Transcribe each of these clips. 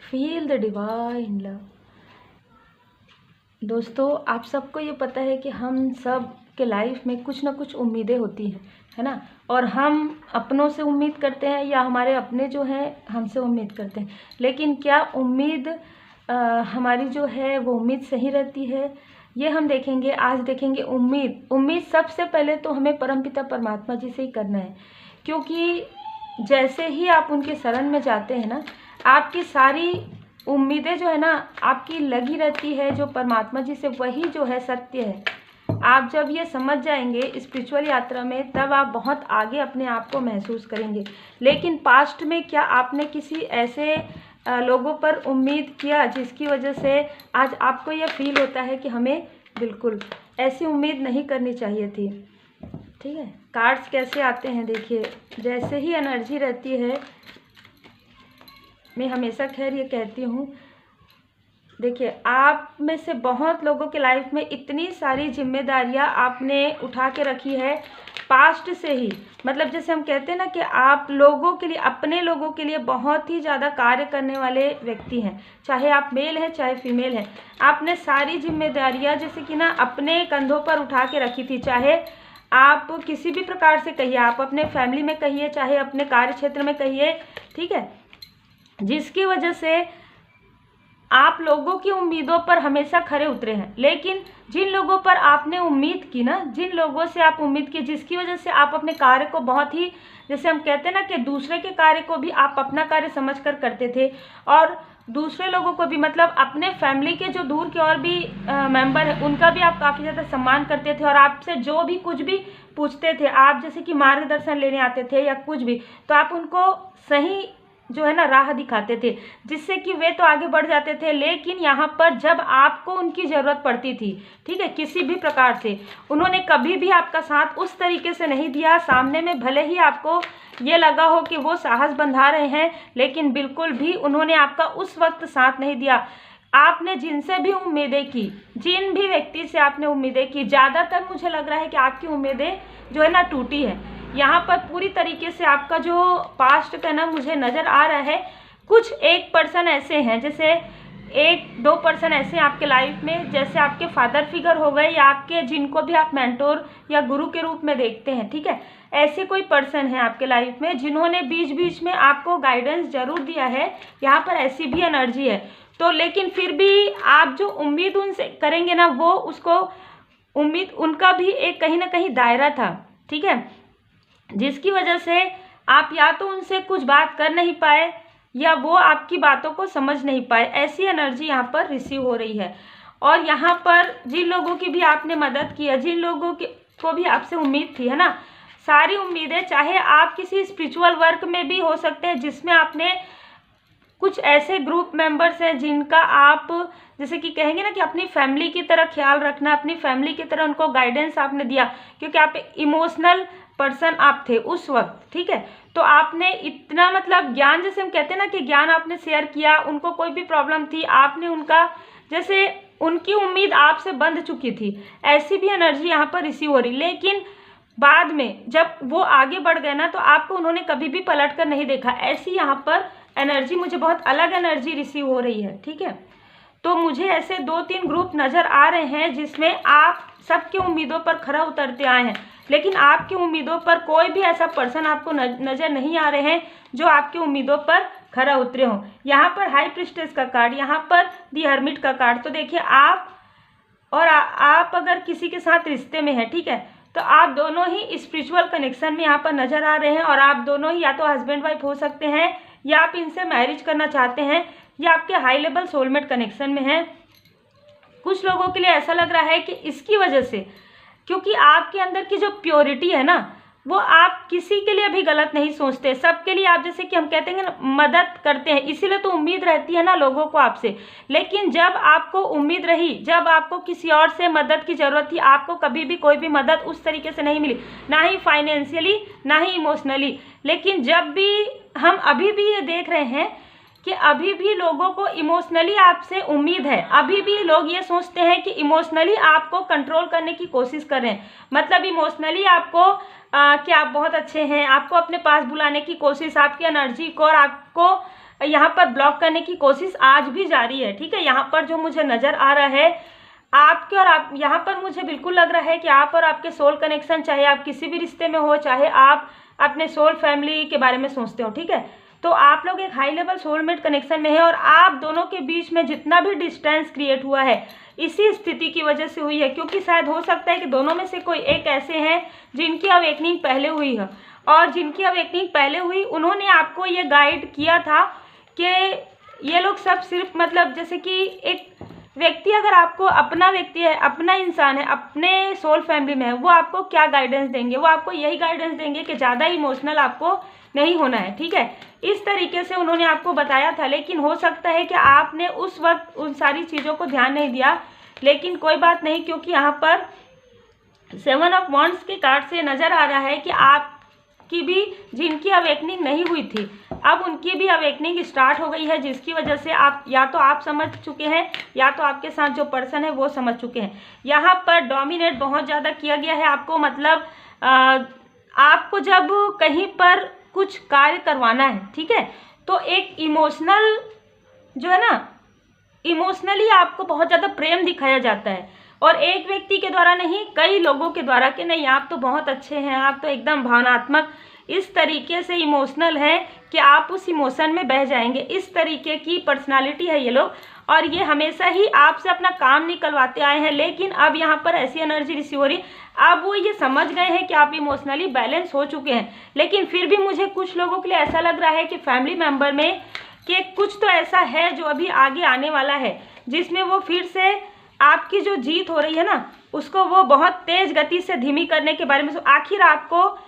Feel the divine love. दोस्तों, आप सबको ये पता है कि हम सब के लाइफ में कुछ ना कुछ उम्मीदें होती हैं, है ना। और हम अपनों से उम्मीद करते हैं या हमारे अपने जो हैं हमसे उम्मीद करते हैं, लेकिन क्या उम्मीद हमारी जो है वो उम्मीद सही रहती है, ये हम देखेंगे। आज देखेंगे उम्मीद सबसे पहले तो हमें परमपिता परमात्मा जी से ही करना है, क्योंकि जैसे ही आप उनके शरण में जाते हैं ना, आपकी सारी उम्मीदें जो है ना आपकी लगी रहती है जो परमात्मा जी से, वही जो है सत्य है। आप जब ये समझ जाएंगे स्पिरिचुअल यात्रा में, तब आप बहुत आगे अपने आप को महसूस करेंगे। लेकिन पास्ट में क्या आपने किसी ऐसे लोगों पर उम्मीद किया जिसकी वजह से आज आपको यह फील होता है कि हमें बिल्कुल ऐसी उम्मीद नहीं करनी चाहिए थी। ठीक है, कार्ड्स कैसे आते हैं देखिए, जैसे ही एनर्जी रहती है, मैं हमेशा खैर ये कहती हूँ, देखिए आप में से बहुत लोगों के लाइफ में इतनी सारी जिम्मेदारियाँ आपने उठा के रखी है पास्ट से ही। मतलब जैसे हम कहते हैं ना कि आप लोगों के लिए, अपने लोगों के लिए बहुत ही ज़्यादा कार्य करने वाले व्यक्ति हैं, चाहे आप मेल हैं चाहे फीमेल हैं। आपने सारी जिम्मेदारियाँ जैसे कि ना अपने कंधों पर उठा के रखी थी, चाहे आप किसी भी प्रकार से कहिए, आप अपने फैमिली में कहिए, चाहे अपने कार्य क्षेत्र में कहिए, ठीक है, जिसकी वजह से आप लोगों की उम्मीदों पर हमेशा खरे उतरे हैं। लेकिन जिन लोगों पर आपने उम्मीद की ना, जिन लोगों से आप उम्मीद की, जिसकी वजह से आप अपने कार्य को बहुत ही, जैसे हम कहते हैं ना कि दूसरे के कार्य को भी आप अपना कार्य समझकर करते थे, और दूसरे लोगों को भी, मतलब अपने फैमिली के जो दूर के और भी मेंबर हैं उनका भी आप काफ़ी ज़्यादा सम्मान करते थे। और आपसे जो भी कुछ भी पूछते थे, आप जैसे कि मार्गदर्शन लेने आते थे या कुछ भी, तो आप उनको सही जो है ना राह दिखाते थे, जिससे कि वे तो आगे बढ़ जाते थे। लेकिन यहाँ पर जब आपको उनकी ज़रूरत पड़ती थी, ठीक है, किसी भी प्रकार से, उन्होंने कभी भी आपका साथ उस तरीके से नहीं दिया। सामने में भले ही आपको ये लगा हो कि वो साहस बंधा रहे हैं, लेकिन बिल्कुल भी उन्होंने आपका उस वक्त साथ नहीं दिया। आपने जिनसे भी उम्मीदें की, जिन भी व्यक्ति से आपने उम्मीदें की, ज़्यादातर मुझे लग रहा है कि आपकी उम्मीदें जो है ना टूटी है। यहाँ पर पूरी तरीके से आपका जो पास्ट का ना मुझे नज़र आ रहा है, कुछ 1% ऐसे हैं, जैसे 1-2% ऐसे हैं आपके लाइफ में, जैसे आपके फादर फिगर हो गए या आपके जिनको भी आप मेंटोर या गुरु के रूप में देखते हैं, ठीक है, ऐसे कोई पर्सन है आपके लाइफ में जिन्होंने बीच बीच में आपको गाइडेंस जरूर दिया है। यहाँ पर ऐसी भी एनर्जी है। तो लेकिन फिर भी आप जो उम्मीद उनसे करेंगे ना, वो उसको उम्मीद, उनका भी एक कहीं ना कहीं दायरा था, ठीक है, जिसकी वजह से आप या तो उनसे कुछ बात कर नहीं पाए या वो आपकी बातों को समझ नहीं पाए। ऐसी एनर्जी यहाँ पर रिसीव हो रही है। और यहाँ पर जिन लोगों की भी आपने मदद की है, जिन लोगों को भी आपसे उम्मीद थी, है ना, सारी उम्मीदें, चाहे आप किसी स्पिरिचुअल वर्क में भी हो सकते हैं जिसमें आपने कुछ ऐसे ग्रुप मेंबर्स हैं जिनका आप जैसे कि कहेंगे ना कि अपनी फैमिली की तरह ख्याल रखना, अपनी फैमिली की तरह उनको गाइडेंस आपने दिया, क्योंकि आप इमोशनल पर्सन आप थे उस वक्त, ठीक है। तो आपने इतना, मतलब ज्ञान, जैसे हम कहते हैं ना कि ज्ञान आपने शेयर किया, उनको कोई भी प्रॉब्लम थी, आपने उनका, जैसे उनकी उम्मीद आपसे बंध चुकी थी, ऐसी भी एनर्जी यहाँ पर रिसीव हो रही। लेकिन बाद में जब वो आगे बढ़ गए ना, तो आपको उन्होंने कभी भी पलट कर नहीं देखा। ऐसी यहाँ पर एनर्जी, मुझे बहुत अलग एनर्जी रिसीव हो रही है, ठीक है। तो मुझे ऐसे 2-3 ग्रुप नज़र आ रहे हैं जिसमें आप सबकी उम्मीदों पर खरा उतरते आए हैं, लेकिन आपकी उम्मीदों पर कोई भी ऐसा पर्सन आपको नज़र नहीं आ रहे हैं जो आपकी उम्मीदों पर खरा उतरे हों। यहाँ पर हाई प्रिस्टेस का कार्ड, यहाँ पर दी हर्मिट का कार्ड। तो देखिए, आप और आप अगर किसी के साथ रिश्ते में हैं, ठीक है, तो आप दोनों ही स्पिरिचुअल कनेक्शन में यहाँ पर नज़र आ रहे हैं, और आप दोनों ही या तो हस्बैंड वाइफ हो सकते हैं, या आप इनसे मैरिज करना चाहते हैं, या आपके हाई लेवल सोलमेट कनेक्शन में हैं। कुछ लोगों के लिए ऐसा लग रहा है कि इसकी वजह से, क्योंकि आपके अंदर की जो प्योरिटी है ना, वो आप किसी के लिए भी गलत नहीं सोचते, सबके लिए आप, जैसे कि हम कहते हैं ना, मदद करते हैं, इसीलिए तो उम्मीद रहती है ना लोगों को आपसे। लेकिन जब आपको उम्मीद रही, जब आपको किसी और से मदद की ज़रूरत थी, आपको कभी भी कोई भी मदद उस तरीके से नहीं मिली, ना ही फाइनेंशियली ना ही इमोशनली। लेकिन जब भी हम अभी भी ये देख रहे हैं कि अभी भी लोगों को इमोशनली आपसे उम्मीद है, अभी भी लोग ये सोचते हैं कि इमोशनली आपको कंट्रोल करने की कोशिश कर रहे हैं, मतलब इमोशनली आपको कि आप बहुत अच्छे हैं, आपको अपने पास बुलाने की कोशिश, आपकी एनर्जी को और आपको यहाँ पर ब्लॉक करने की कोशिश आज भी जारी है। ठीक है, यहाँ पर जो मुझे नज़र आ रहा है आपके और आप यहाँ पर मुझे बिल्कुल लग रहा है कि आप और आपके सोल कनेक्शन, चाहे आप किसी भी रिश्ते में हो, चाहे आप अपने सोल फैमिली के बारे में सोचते हो, ठीक है, तो आप लोग एक हाई लेवल सोलमेट कनेक्शन में है और आप दोनों के बीच में जितना भी डिस्टेंस क्रिएट हुआ है इसी स्थिति की वजह से हुई है, क्योंकि शायद हो सकता है कि दोनों में से कोई एक ऐसे हैं जिनकी अवेकनिंग पहले हुई है, और जिनकी अवेकनिंग पहले हुई उन्होंने आपको ये गाइड किया था कि ये लोग सब सिर्फ मतलब जैसे कि एक व्यक्ति अगर आपको अपना व्यक्ति है, अपना इंसान है, अपने सोल फैमिली में है, वो आपको क्या गाइडेंस देंगे, वो आपको यही गाइडेंस देंगे कि ज़्यादा इमोशनल आपको नहीं होना है। ठीक है, इस तरीके से उन्होंने आपको बताया था, लेकिन हो सकता है कि आपने उस वक्त उन सारी चीज़ों को ध्यान नहीं दिया, लेकिन कोई बात नहीं, क्योंकि यहाँ पर 7 ऑफ वॉन्ड्स के कार्ड से नज़र आ रहा है कि आपकी भी जिनकी अवेकनिंग नहीं हुई थी अब उनकी भी अवेकनिंग स्टार्ट हो गई है, जिसकी वजह से आप या तो आप समझ चुके हैं या तो आपके साथ जो पर्सन है वो समझ चुके हैं। यहाँ पर डोमिनेट बहुत ज़्यादा किया गया है आपको, मतलब आपको जब कहीं पर कुछ कार्य करवाना है, ठीक है, तो एक इमोशनल जो है ना, इमोशनली आपको बहुत ज़्यादा प्रेम दिखाया जाता है, और एक व्यक्ति के द्वारा नहीं, कई लोगों के द्वारा कि नहीं आप तो बहुत अच्छे हैं, आप तो एकदम भावनात्मक इस तरीके से इमोशनल है कि आप उस इमोशन में बह जाएंगे। इस तरीके की पर्सनालिटी है ये लोग, और ये हमेशा ही आपसे अपना काम निकलवाते आए हैं, लेकिन अब यहाँ पर ऐसी एनर्जी रिसीव हो रही, अब वो ये समझ गए हैं कि आप इमोशनली बैलेंस हो चुके हैं। लेकिन फिर भी मुझे कुछ लोगों के लिए ऐसा लग रहा है कि फैमिली मेम्बर में कि कुछ तो ऐसा है जो अभी आगे आने वाला है, जिसमें वो फिर से आपकी जो जीत हो रही है ना, उसको वो बहुत तेज़ गति से धीमी करने के बारे में। आखिर आपको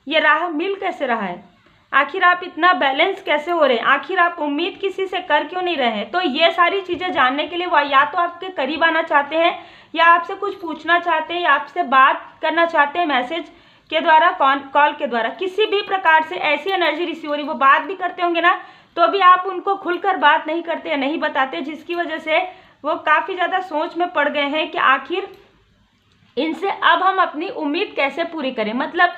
ये राह मिल कैसे रहा है, आखिर आप इतना बैलेंस कैसे हो रहे हैं, आखिर आप उम्मीद किसी से कर क्यों नहीं रहे हैं। तो ये सारी चीज़ें जानने के लिए वो या तो आपके करीब आना चाहते हैं, या आपसे कुछ पूछना चाहते हैं, या आपसे बात करना चाहते हैं मैसेज के द्वारा, कॉल के द्वारा, किसी भी प्रकार से ऐसी एनर्जी रिसीव हो रही। वो बात भी करते होंगे ना, तो भी आप उनको खुलकर बात नहीं करते या नहीं बताते, जिसकी वजह से वो काफ़ी ज़्यादा सोच में पड़ गए हैं कि आखिर इनसे अब हम अपनी उम्मीद कैसे पूरी करें, मतलब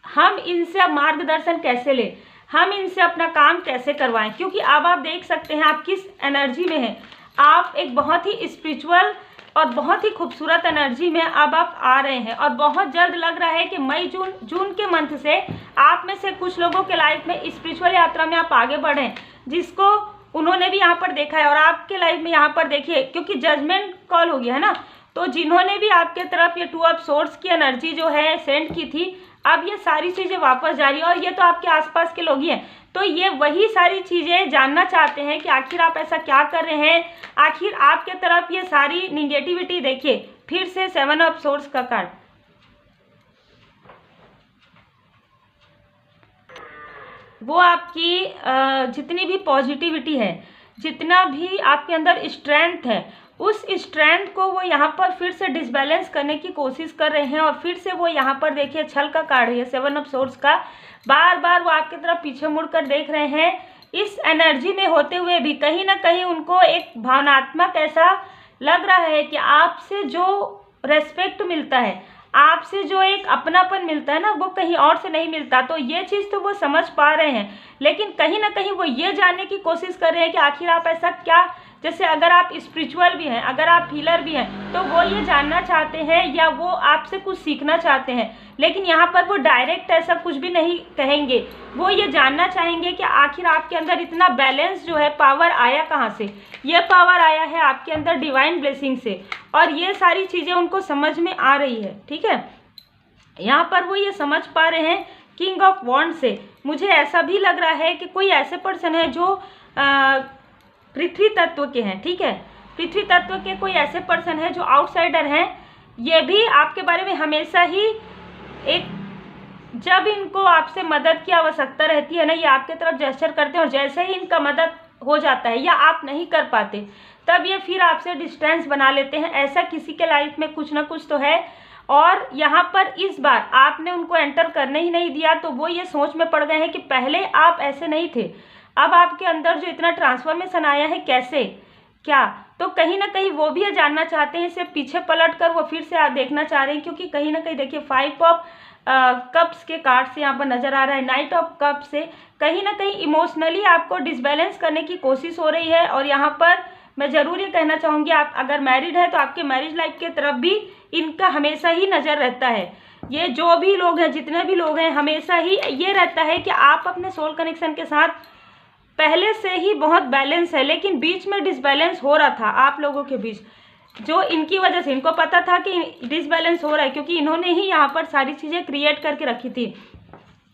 हम इनसे अब मार्गदर्शन कैसे लें, हम इनसे अपना काम कैसे करवाएं। क्योंकि अब आप देख सकते हैं आप किस एनर्जी में हैं, आप एक बहुत ही स्पिरिचुअल और बहुत ही खूबसूरत एनर्जी में अब आप आ रहे हैं, और बहुत जल्द लग रहा है कि मई जून के मंथ से आप में से कुछ लोगों के लाइफ में स्पिरिचुअल यात्रा में आप आगे बढ़ें, जिसको उन्होंने भी यहाँ पर देखा है, और आपके लाइफ में यहाँ पर देखिए, क्योंकि जजमेंट कॉल हो गया है ना, तो जिन्होंने भी आपके तरफ ये 2 ऑफ सोर्स की एनर्जी जो है सेंड की थी, अब ये सारी चीज़ें वापस जा रही है, और ये तो आपके आसपास के लोग ही हैं, तो ये वही सारी चीज़ें जानना चाहते हैं कि आखिर आप ऐसा क्या कर रहे हैं, आखिर आपके तरफ ये सारी निगेटिविटी। देखिए फिर से 7 ऑफ सोर्स का कार्ड, वो आपकी जितनी भी पॉजिटिविटी है, जितना भी आपके अंदर स्ट्रेंथ है, उस स्ट्रेंथ को वो यहाँ पर फिर से डिसबैलेंस करने की कोशिश कर रहे हैं, और फिर से वो यहाँ पर देखिए छल का कार्ड है 7 ऑफ सोर्स का, बार बार वो आपकी तरफ पीछे मुड़कर देख रहे हैं। इस एनर्जी में होते हुए भी कहीं ना कहीं उनको एक भावनात्मक ऐसा लग रहा है कि आपसे जो रेस्पेक्ट मिलता है, आपसे जो एक अपनापन मिलता है ना, वो कहीं और से नहीं मिलता। तो ये चीज़ तो वो समझ पा रहे हैं, लेकिन कहीं ना कहीं वो ये जानने की कोशिश कर रहे हैं कि आखिर आप ऐसा क्या, जैसे अगर आप स्पिरिचुअल भी हैं, अगर आप हीलर भी हैं, तो वो ये जानना चाहते हैं या वो आपसे कुछ सीखना चाहते हैं, लेकिन यहाँ पर वो डायरेक्ट ऐसा कुछ भी नहीं कहेंगे। वो ये जानना चाहेंगे कि आखिर आपके अंदर इतना बैलेंस जो है, पावर आया कहाँ से। ये पावर आया है आपके अंदर डिवाइन ब्लेसिंग से, और ये सारी चीज़ें उनको समझ में आ रही है। ठीक है, यहाँ पर वो ये समझ पा रहे हैं किंग ऑफ वॉन्ड से। मुझे ऐसा भी लग रहा है कि कोई ऐसे पर्सन है जो पृथ्वी तत्व के हैं। ठीक है, पृथ्वी तत्व के कोई ऐसे पर्सन है जो आउटसाइडर हैं। ये भी आपके बारे में हमेशा ही एक, जब इनको आपसे मदद की आवश्यकता रहती है ना, ये आपके तरफ जेस्चर करते हैं, और जैसे ही इनका मदद हो जाता है या आप नहीं कर पाते, तब ये फिर आपसे डिस्टेंस बना लेते हैं। ऐसा किसी के लाइफ में कुछ ना कुछ तो है, और यहाँ पर इस बार आपने उनको एंटर करने ही नहीं दिया, तो वो ये सोच में पड़ गए हैं कि पहले आप ऐसे नहीं थे, अब आपके अंदर जो इतना ट्रांसफॉर्मेशन आया है, कैसे क्या। तो कहीं ना कहीं वो भी ये जानना चाहते हैं, इसे पीछे पलट कर वो फिर से आप देखना चाह रहे हैं, क्योंकि कहीं ना कहीं देखिए 5 ऑफ कप्स के कार्ड से यहाँ पर नजर आ रहा है, नाइट ऑफ कप से कहीं ना कहीं इमोशनली आपको डिसबैलेंस करने की कोशिश हो रही है। और यहाँ पर मैं ज़रूर ये कहना चाहूँगी, आप अगर मैरिड है तो आपके मैरिज लाइफ की तरफ भी इनका हमेशा ही नज़र रहता है। ये जो भी लोग हैं, जितने भी लोग हैं, हमेशा ही ये रहता है कि आप अपने सोल कनेक्शन के साथ पहले से ही बहुत बैलेंस है, लेकिन बीच में डिसबैलेंस हो रहा था आप लोगों के बीच, जो इनकी वजह से इनको पता था कि डिसबैलेंस हो रहा है, क्योंकि इन्होंने ही यहाँ पर सारी चीज़ें क्रिएट करके रखी थी।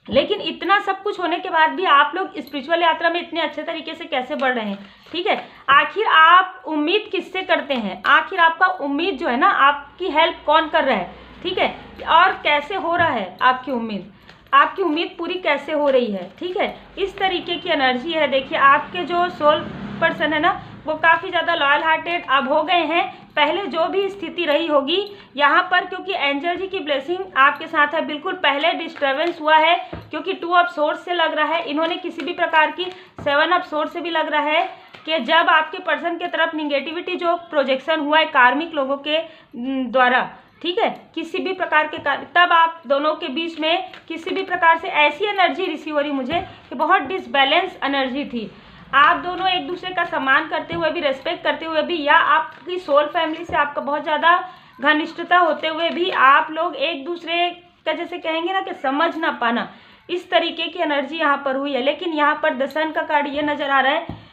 लेकिन इतना सब कुछ होने के बाद भी आप लोग स्पिरिचुअल यात्रा में इतने अच्छे तरीके से कैसे बढ़ रहे हैं, ठीक है। आखिर आप उम्मीद किससे करते हैं, आखिर आपका उम्मीद जो है ना, आपकी हेल्प कौन कर रहा है, ठीक है, और कैसे हो रहा है आपकी उम्मीद पूरी कैसे हो रही है, ठीक है। इस तरीके की एनर्जी है। देखिए आपके जो सोल पर्सन है ना, वो काफ़ी ज़्यादा लॉयल हार्टेड अब हो गए हैं। पहले जो भी स्थिति रही होगी यहाँ पर, क्योंकि एंजल जी की ब्लेसिंग आपके साथ है, बिल्कुल पहले डिस्टर्बेंस हुआ है, क्योंकि 2 ऑफ सोर्स से लग रहा है, इन्होंने किसी भी प्रकार की 7 ऑफ सोर्स से भी लग रहा है कि जब आपके पर्सन के तरफ निगेटिविटी जो प्रोजेक्शन हुआ है कार्मिक लोगों के द्वारा, ठीक है, किसी भी प्रकार के तब आप दोनों के बीच में किसी भी प्रकार से ऐसी एनर्जी रिसीव हो रही मुझे कि बहुत डिसबैलेंस एनर्जी थी। आप दोनों एक दूसरे का सम्मान करते हुए भी, रेस्पेक्ट करते हुए भी, या आपकी सोल फैमिली से आपका बहुत ज़्यादा घनिष्ठता होते हुए भी आप लोग एक दूसरे का जैसे कहेंगे ना कि समझ ना पाना, इस तरीके की एनर्जी यहाँ पर हुई है। लेकिन यहाँ पर द सन का कार्ड ये नज़र आ रहा है,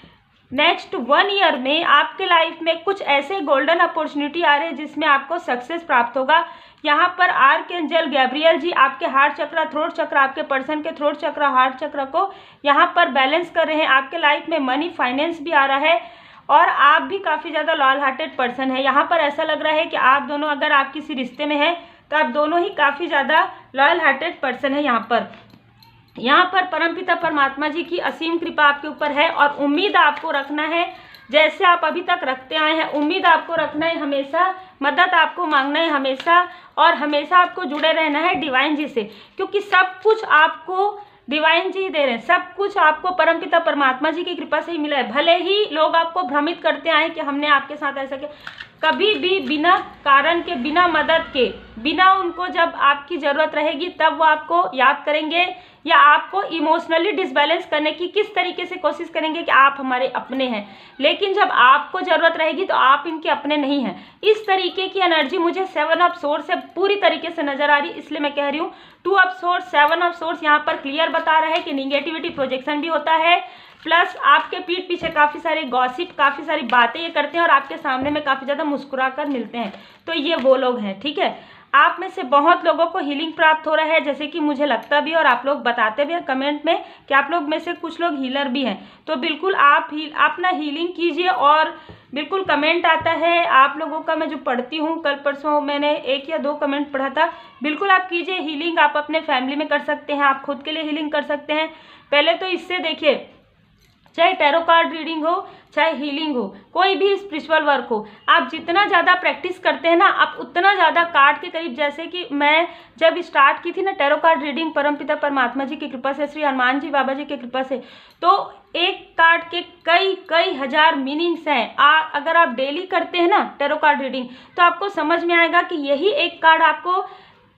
नेक्स्ट 1 ईयर में आपके लाइफ में कुछ ऐसे गोल्डन अपॉर्चुनिटी आ रहे हैं जिसमें आपको सक्सेस प्राप्त होगा। यहाँ पर आर्कएंजल गैब्रियल जी आपके हार्ट चक्र, थ्रोट चक्र, आपके पर्सन के थ्रोट चक्र, हार्ट चक्र को यहाँ पर बैलेंस कर रहे हैं। आपके लाइफ में मनी फाइनेंस भी आ रहा है और आप भी काफ़ी ज़्यादा लॉयल हार्टेड पर्सन है। यहाँ पर ऐसा लग रहा है कि आप दोनों, अगर आप किसी रिश्ते में हैं तो आप दोनों ही काफ़ी ज़्यादा लॉयल हार्टेड पर्सन है। यहाँ पर परमपिता परमात्मा जी की असीम कृपा आपके ऊपर है और उम्मीद आपको रखना है जैसे आप अभी तक रखते आए हैं। उम्मीद आपको रखना है हमेशा, मदद आपको मांगना है हमेशा, और हमेशा आपको जुड़े रहना है डिवाइन जी से, क्योंकि सब कुछ आपको डिवाइन जी दे रहे हैं, सब कुछ आपको परमपिता परमात्मा जी की कृपा से ही मिला है। भले ही लोग आपको भ्रमित करते आए कि हमने आपके साथ ऐसा किया, कभी भी बिना कारण के, बिना मदद के, बिना उनको जब आपकी ज़रूरत रहेगी तब वो आपको याद करेंगे या आपको इमोशनली डिसबैलेंस करने की किस तरीके से कोशिश करेंगे कि आप हमारे अपने हैं, लेकिन जब आपको ज़रूरत रहेगी तो आप इनके अपने नहीं हैं। इस तरीके की एनर्जी मुझे 7 ऑफ सोर्स से पूरी तरीके से नज़र आ रही, इसलिए मैं कह रही हूँ 2 ऑफ सोर्स, 7 ऑफ सोर्स यहाँ पर क्लियर बता रहा है कि निगेटिविटी प्रोजेक्शन भी होता है, प्लस आपके पीठ पीछे काफ़ी सारे गॉसिप, काफ़ी सारी बातें ये करते हैं और आपके सामने में काफ़ी ज़्यादा मुस्कुरा कर मिलते हैं। तो ये वो लोग हैं, ठीक है। आप में से बहुत लोगों को हीलिंग प्राप्त हो रहा है, जैसे कि मुझे लगता भी और आप लोग बताते भी हैं कमेंट में कि आप लोग में से कुछ लोग हीलर भी हैं। तो बिल्कुल आप अपना हीलिंग कीजिए और बिल्कुल कमेंट आता है आप लोगों का, मैं जो पढ़ती हूँ, कल परसों मैंने 1 या 2 कमेंट पढ़ा था। बिल्कुल आप कीजिए हीलिंग, आप अपने फैमिली में कर सकते हैं, आप खुद के लिए हीलिंग कर सकते हैं। पहले तो इससे देखिए, चाहे टैरो कार्ड रीडिंग हो, चाहे हीलिंग हो, कोई भी स्पिरिचुअल वर्क हो, आप जितना ज़्यादा प्रैक्टिस करते हैं ना, आप उतना ज़्यादा कार्ड के करीब, जैसे कि मैं जब स्टार्ट की थी ना टैरो कार्ड रीडिंग परमपिता परमात्मा जी की कृपा से, श्री हनुमान जी बाबा जी की कृपा से, तो एक कार्ड के कई हजार मीनिंग्स हैं। अगर आप डेली करते हैं ना टैरो कार्ड रीडिंग तो आपको समझ में आएगा कि यही एक कार्ड आपको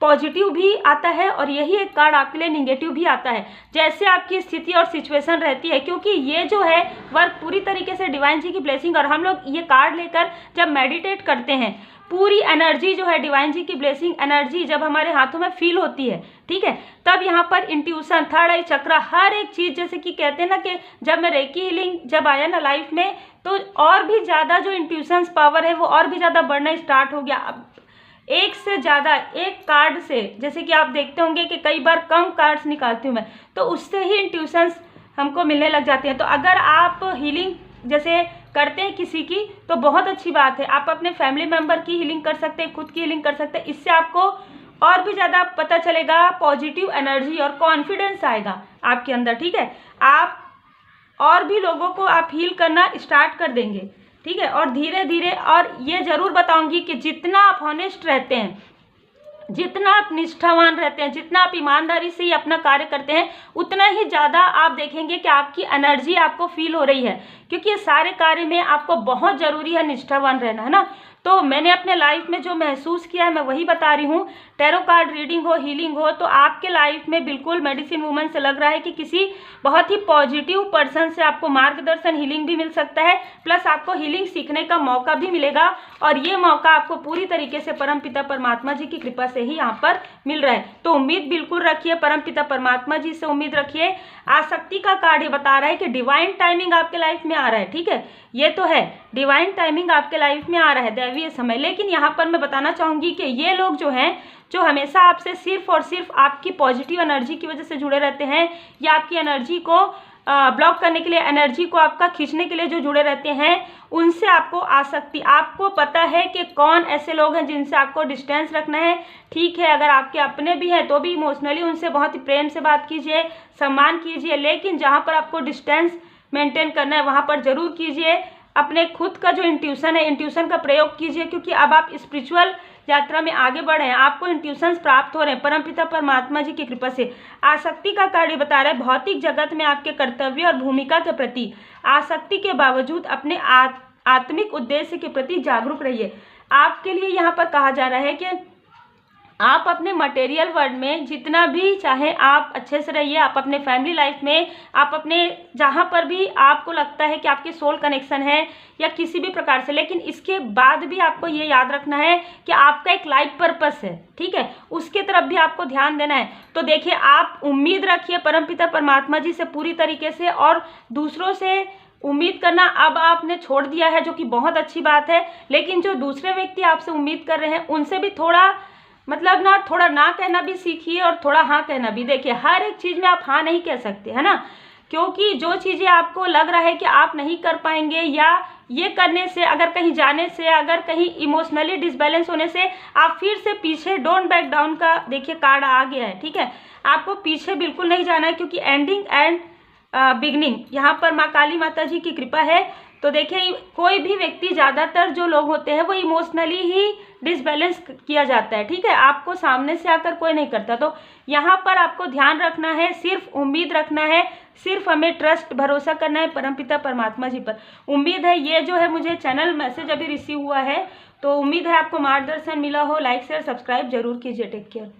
पॉजिटिव भी आता है और यही एक कार्ड आपके लिए निगेटिव भी आता है, जैसे आपकी स्थिति और सिचुएशन रहती है। क्योंकि ये जो है वर्क पूरी तरीके से डिवाइन जी की ब्लेसिंग, और हम लोग ये कार्ड लेकर जब मेडिटेट करते हैं, पूरी एनर्जी जो है डिवाइन जी की ब्लेसिंग एनर्जी जब हमारे हाथों में फील होती है, ठीक है, तब यहाँ पर इंट्यूशन, थर्ड आई चक्र, हर एक चीज़, जैसे कि कहते हैं ना कि जब मैं रेकी हीलिंग जब आया ना लाइफ में, तो और भी ज़्यादा जो इंट्यूशंस पावर है वो और भी ज़्यादा बढ़ना स्टार्ट हो गया। अब एक से ज़्यादा एक कार्ड से, जैसे कि आप देखते होंगे कि कई बार कम कार्ड्स निकालती हूँ मैं, तो उससे ही इंट्यूशंस हमको मिलने लग जाते हैं। तो अगर आप हीलिंग जैसे करते हैं किसी की तो बहुत अच्छी बात है, आप अपने फैमिली मेम्बर की हीलिंग कर सकते हैं, खुद की हीलिंग कर सकते हैं। इससे आपको और भी ज़्यादा पता चलेगा, पॉजिटिव एनर्जी और कॉन्फिडेंस आएगा आपके अंदर, ठीक है। आप और भी लोगों को आप हील करना स्टार्ट कर देंगे, ठीक है। और धीरे धीरे, और ये ज़रूर बताऊंगी कि जितना आप हॉनेस्ट रहते हैं, जितना आप निष्ठावान रहते हैं, जितना आप ईमानदारी से ही अपना कार्य करते हैं, उतना ही ज़्यादा आप देखेंगे कि आपकी एनर्जी आपको फील हो रही है, क्योंकि ये सारे कार्य में आपको बहुत ज़रूरी है निष्ठावान रहना, है ना। तो मैंने अपने लाइफ में जो महसूस किया है मैं वही बता रही हूँ। टैरो कार्ड रीडिंग हो, हीलिंग हो, तो आपके लाइफ में बिल्कुल मेडिसिन वूमन से लग रहा है कि किसी बहुत ही पॉजिटिव पर्सन से आपको मार्गदर्शन, हीलिंग भी मिल सकता है, प्लस आपको हीलिंग सीखने का मौका भी मिलेगा। और ये मौका आपको पूरी तरीके से परमपिता परमात्मा जी की कृपा से ही यहाँ पर मिल रहा है। तो उम्मीद बिल्कुल रखिए, परमपिता परमात्मा जी से उम्मीद रखिए। आसक्ति का कार्ड ये बता रहा है कि डिवाइन टाइमिंग आपके लाइफ में आ रहा है, ठीक है, ये तो है, डिवाइन टाइमिंग आपके लाइफ में आ रहा है, दैवीय समय। लेकिन यहाँ पर मैं बताना चाहूँगी कि ये लोग जो हैं, जो हमेशा आपसे सिर्फ और सिर्फ आपकी पॉजिटिव एनर्जी की वजह से जुड़े रहते हैं, या आपकी एनर्जी को ब्लॉक करने के लिए, एनर्जी को आपका खींचने के लिए जो जुड़े रहते हैं, उनसे आपको आसक्ति, आपको पता है कि कौन ऐसे लोग हैं जिनसे आपको डिस्टेंस रखना है। ठीक है, अगर आपके अपने भी हैं तो भी इमोशनली उनसे बहुत ही प्रेम से बात कीजिए, सम्मान कीजिए, लेकिन जहाँ पर आपको डिस्टेंस मेंटेन करना है वहाँ पर ज़रूर कीजिए। अपने खुद का जो इंट्यूशन है, इंट्यूशन का प्रयोग कीजिए, क्योंकि अब आप स्पिरिचुअल यात्रा में आगे बढ़े हैं, आपको इंट्यूशंस प्राप्त हो रहे हैं परमपिता परमात्मा जी की कृपा से। आसक्ति का कार्य बता रहा है भौतिक जगत में आपके कर्तव्य और भूमिका के प्रति आसक्ति के बावजूद अपने आत्मिक उद्देश्य के प्रति जागरूक रहिए। आपके लिए यहाँ पर कहा जा रहा है कि आप अपने मटेरियल वर्ल्ड में जितना भी चाहे आप अच्छे से रहिए, आप अपने फैमिली लाइफ में, आप अपने जहाँ पर भी आपको लगता है कि आपके सोल कनेक्शन है या किसी भी प्रकार से, लेकिन इसके बाद भी आपको ये याद रखना है कि आपका एक लाइफ पर्पस है, ठीक है, उसके तरफ भी आपको ध्यान देना है। तो देखिए, आप उम्मीद रखिए परमपिता परमात्मा जी से पूरी तरीके से, और दूसरों से उम्मीद करना अब आपने छोड़ दिया है, जो कि बहुत अच्छी बात है। लेकिन जो दूसरे व्यक्ति आपसे उम्मीद कर रहे हैं उनसे भी थोड़ा थोड़ा ना कहना भी सीखिए और थोड़ा हाँ कहना भी। देखिए, हर एक चीज़ में आप हाँ नहीं कह सकते, है ना, क्योंकि जो चीज़ें आपको लग रहा है कि आप नहीं कर पाएंगे, या ये करने से, अगर कहीं जाने से, अगर कहीं इमोशनली डिसबैलेंस होने से आप फिर से पीछे, डोंट बैक डाउन का देखिए कार्ड आ गया है, ठीक है, आपको पीछे बिल्कुल नहीं जाना है, क्योंकि एंडिंग एंड बिगनिंग यहाँ पर माँ काली माता जी की कृपा है। तो देखिए, कोई भी व्यक्ति, ज़्यादातर जो लोग होते हैं वो इमोशनली ही डिसबैलेंस किया जाता है, ठीक है, आपको सामने से आकर कोई नहीं करता। तो यहाँ पर आपको ध्यान रखना है, सिर्फ उम्मीद रखना है, सिर्फ हमें ट्रस्ट, भरोसा करना है परमपिता परमात्मा जी पर। उम्मीद है ये जो है मुझे चैनल मैसेज अभी रिसीव हुआ है, तो उम्मीद है आपको मार्गदर्शन मिला हो। लाइक शेयर सब्सक्राइब जरूर कीजिए। Take care.